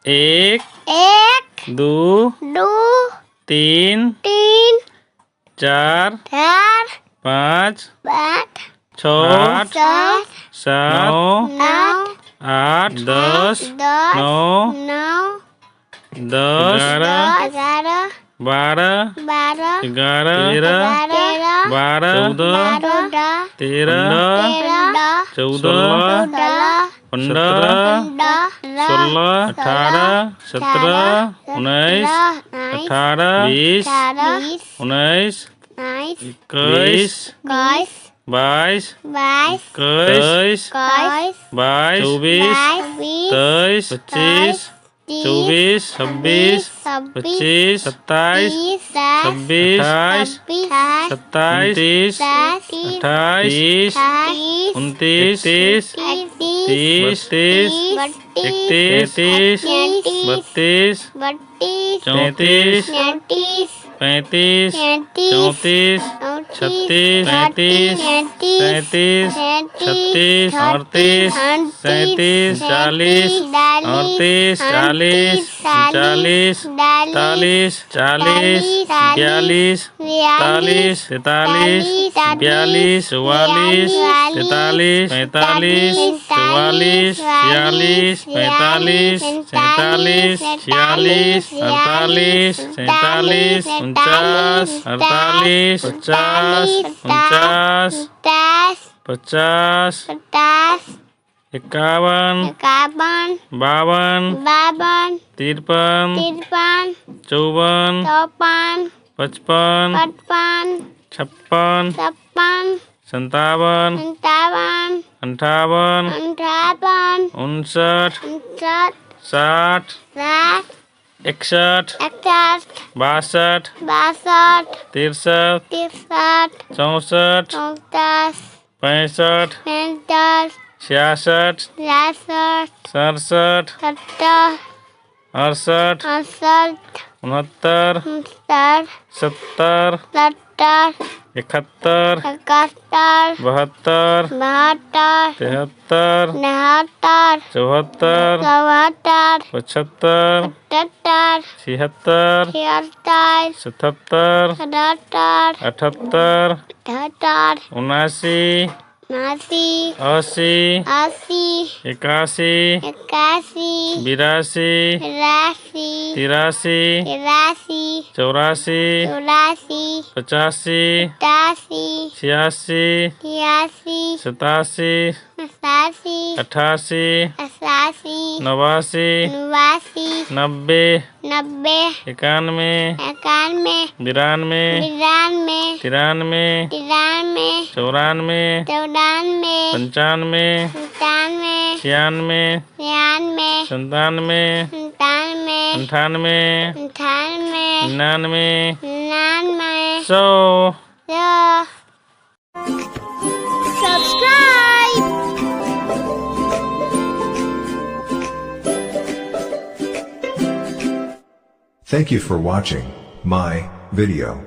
एक एक दो दो तीन तीन चार चार पाँच पाँच छः सात सात नौ आठ दस दस नौ नौ 10 11 12 12 11 13 12 14 13 14 15 16 18 17 19 18 20 19 21 22 23 24 23 25 24 26 25 27 26 28 27 28 29 30 31 32 33 34 35 34 36 37 36 38 37 40 38 40 39 40 40 41 42 43 44 44 43 45 44 46 45 47 46 48 47 49 48 50 50 51 52 53 54 55 56 57 58 59 60 61 62 63 64 65 66 67 68 69 70 71 72 73 74 75 76 77 78 79 80 81 82 83 84 85 86 87 88 89 90 91 92 93 94 95 96 97 98 99 100 Subscribe. Thank you for watching my video.